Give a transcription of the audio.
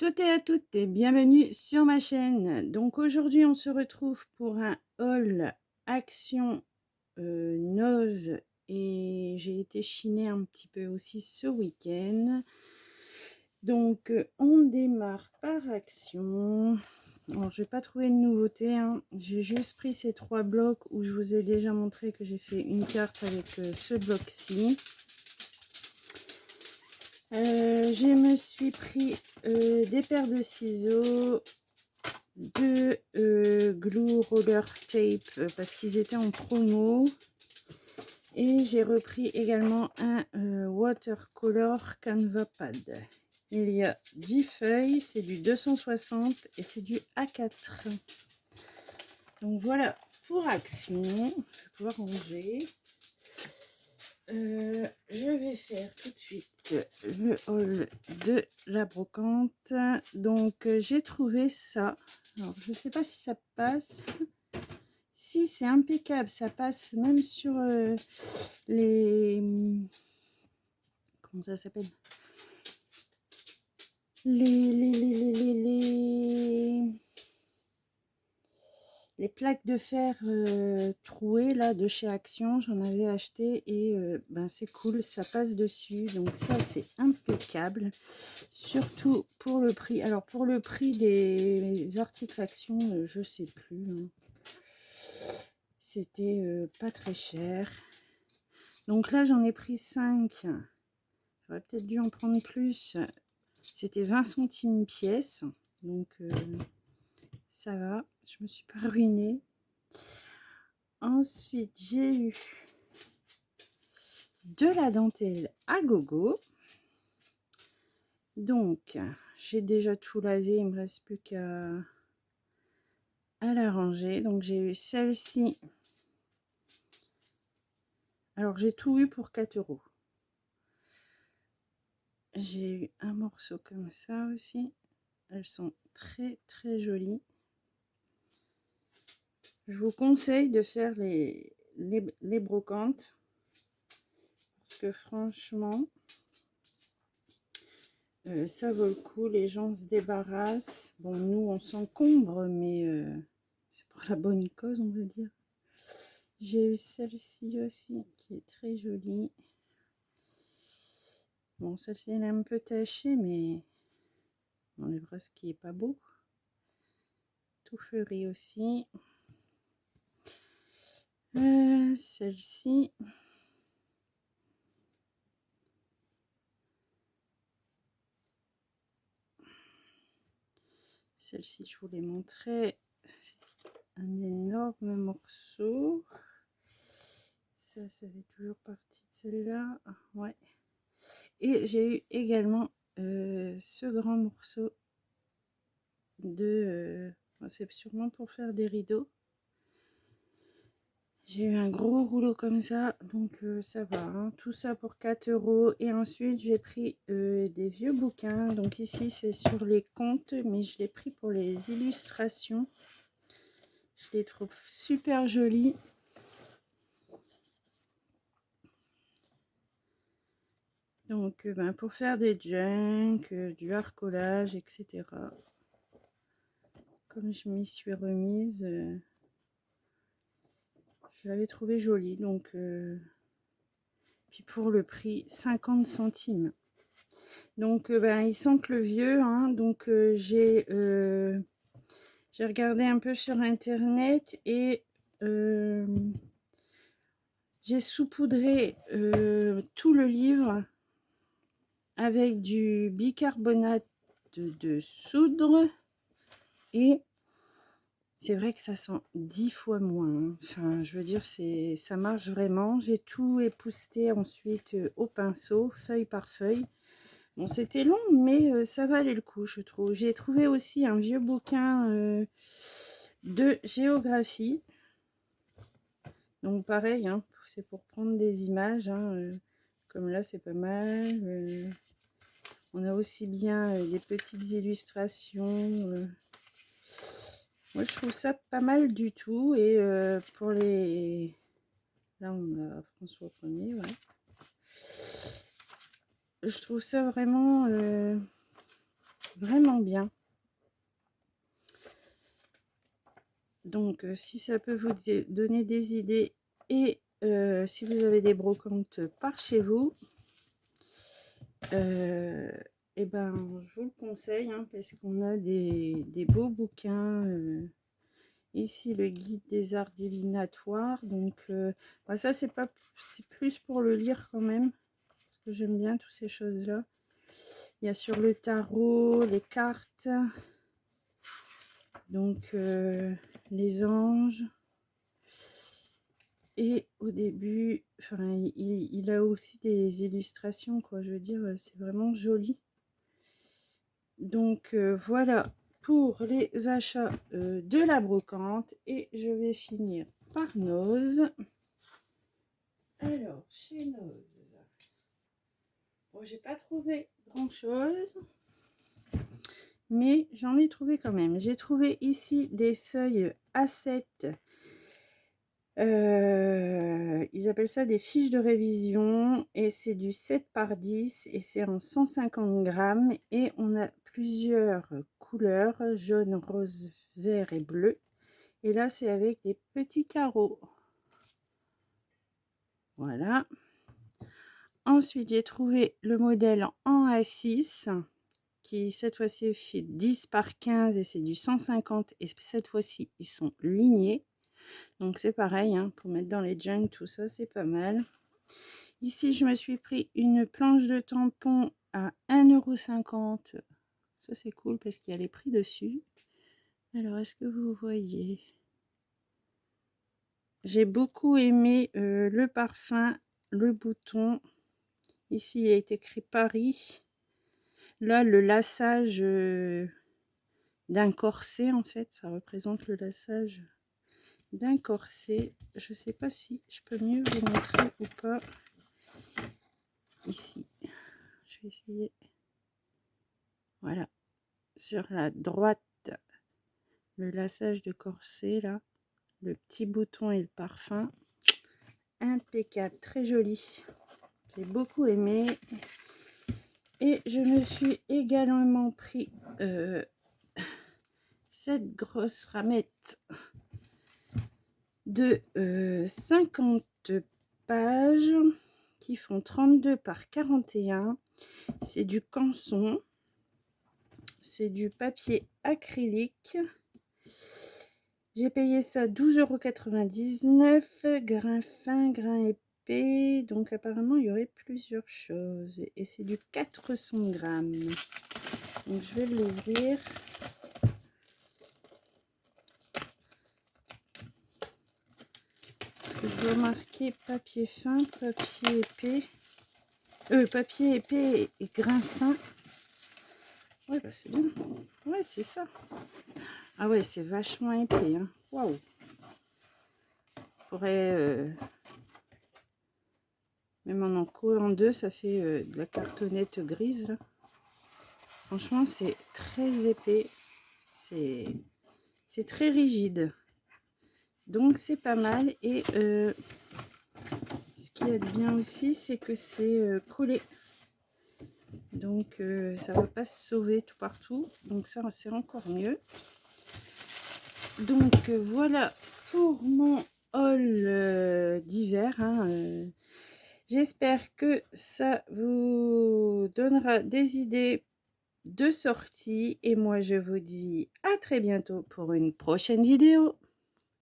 toutes et à toutes et bienvenue sur ma chaîne. Donc aujourd'hui on se retrouve pour un haul action Nose et j'ai été chiner un petit peu aussi ce week-end. Donc on démarre par action. Alors je vais pas trouver de nouveauté, hein. J'ai juste pris ces 3 blocs où je vous ai déjà montré que j'ai fait une carte avec ce bloc-ci. Je me suis pris des paires de ciseaux, de glue roller tape parce qu'ils étaient en promo, et j'ai repris également un watercolor canva pad. Il y a 10 feuilles, c'est du 260 et c'est du A4. Donc voilà pour action. Je vais pouvoir ranger. Je vais faire tout de suite le haul de la brocante. Donc j'ai trouvé ça. Alors je sais pas si ça passe. Si, c'est impeccable, ça passe même sur les... Comment ça s'appelle, les plaques de fer trouées là de chez Action. J'en avais acheté et ben c'est cool, ça passe dessus. Donc ça c'est impeccable, surtout pour le prix. Alors pour le prix des articles Action, je sais plus, hein. C'était pas très cher. Donc là j'en ai pris 5. J'aurais peut-être dû en prendre plus. C'était 20 centimes pièce. Donc ça va. Je me suis pas ruinée. Ensuite, j'ai eu de la dentelle à gogo. Donc, j'ai déjà tout lavé. Il me reste plus qu'à la ranger. Donc, j'ai eu celle-ci. Alors, j'ai tout eu pour 4 €. J'ai eu un morceau comme ça aussi. Elles sont très très jolies. Je vous conseille de faire les brocantes parce que franchement ça vaut le coup. Les gens se débarrassent. Bon, nous on s'encombre, mais c'est pour la bonne cause, on va dire. J'ai eu celle-ci aussi qui est très jolie. Bon, celle-ci elle est un peu tachée, mais on enlèvera ce qui est pas beau. Tout fleuri aussi. Celle-ci. Celle-ci, je vous l'ai montré. Un énorme morceau. Ça fait toujours partie de celle-là. Ouais. Et j'ai eu également ce grand morceau de... c'est sûrement pour faire des rideaux. J'ai eu un gros rouleau comme ça, donc ça va, hein. Tout ça pour 4 €. Et ensuite, j'ai pris des vieux bouquins. Donc ici, c'est sur les contes, mais je l'ai pris pour les illustrations. Je les trouve super jolis. Donc, ben, pour faire des junk, du hard collage, etc. Comme je m'y suis remise, je l'avais trouvé jolie. Donc, puis pour le prix, 50 centimes. Donc, ben, ils sentent le vieux, hein. Donc, j'ai regardé un peu sur Internet et j'ai saupoudré tout le livre avec du bicarbonate de soude, et c'est vrai que ça sent 10 fois moins, hein. Enfin, je veux dire, ça marche vraiment. J'ai tout épousseté ensuite au pinceau, feuille par feuille. Bon, c'était long, mais ça valait le coup, je trouve. J'ai trouvé aussi un vieux bouquin de géographie. Donc pareil, hein, c'est pour prendre des images, hein, comme là, c'est pas mal. On a aussi bien des petites illustrations. Moi, je trouve ça pas mal du tout. Et pour les... Là, on a François Ier, ouais. Je trouve ça vraiment vraiment bien. Donc, si ça peut vous donner des idées et si vous avez des brocantes par chez vous, et ben, je vous le conseille hein, parce qu'on a des beaux bouquins. Ici, le guide des arts divinatoires. Donc, bah, ça, c'est plus pour le lire quand même. Parce que j'aime bien toutes ces choses-là. Il y a sur le tarot, les cartes. Donc, les anges. Et au début, enfin, il a aussi des illustrations, quoi. Je veux dire, c'est vraiment joli. Donc, voilà pour les achats de la brocante. Et je vais finir par Nose. Alors, chez Nose, bon, j'ai pas trouvé grand chose, mais j'en ai trouvé quand même. J'ai trouvé ici des feuilles A7. Ils appellent ça des fiches de révision et c'est du 7 par 10 et c'est en 150 grammes et on a plusieurs couleurs, jaune, rose, vert et bleu. Et là, c'est avec des petits carreaux. Voilà. Ensuite, j'ai trouvé le modèle en A6 qui cette fois-ci fait 10 par 15 et c'est du 150 et cette fois-ci ils sont lignés. Donc c'est pareil, hein, pour mettre dans les junk, tout ça, c'est pas mal. Ici, je me suis pris une planche de tampon à 1,50 €. Ça, c'est cool parce qu'il y a les prix dessus. Alors, est-ce que vous voyez? J'ai beaucoup aimé le parfum, le bouton. Ici, il a été écrit Paris. Là, le lassage d'un corset, en fait, ça représente le lassage d'un corset. Je sais pas si je peux mieux vous montrer ou pas. Ici, je vais essayer. Voilà, sur la droite, le lassage de corset là, le petit bouton et le parfum, impeccable, très joli. J'ai beaucoup aimé. Et je me suis également pris cette grosse ramette de 50 pages qui font 32 par 41. C'est du canson, c'est du papier acrylique. J'ai payé ça 12,99 €, grain fin, grain épais. Donc apparemment il y aurait plusieurs choses et c'est du 400 grammes. Donc je vais l'ouvrir. Je dois marquer papier fin, papier épais. Papier épais et grain fin. Ouais, bah c'est bien. Ouais, c'est ça. Ah ouais, c'est vachement épais. Hein. Waouh. Faudrait même en collant deux, ça fait de la cartonnette grise. Là. Franchement, c'est très épais. C'est très rigide. Donc c'est pas mal. Et ce qui est bien aussi, c'est que c'est collé. Donc ça va pas se sauver tout partout. Donc ça, c'est encore mieux. Donc voilà pour mon haul d'hiver. Hein, j'espère que ça vous donnera des idées de sortie. Et moi, je vous dis à très bientôt pour une prochaine vidéo.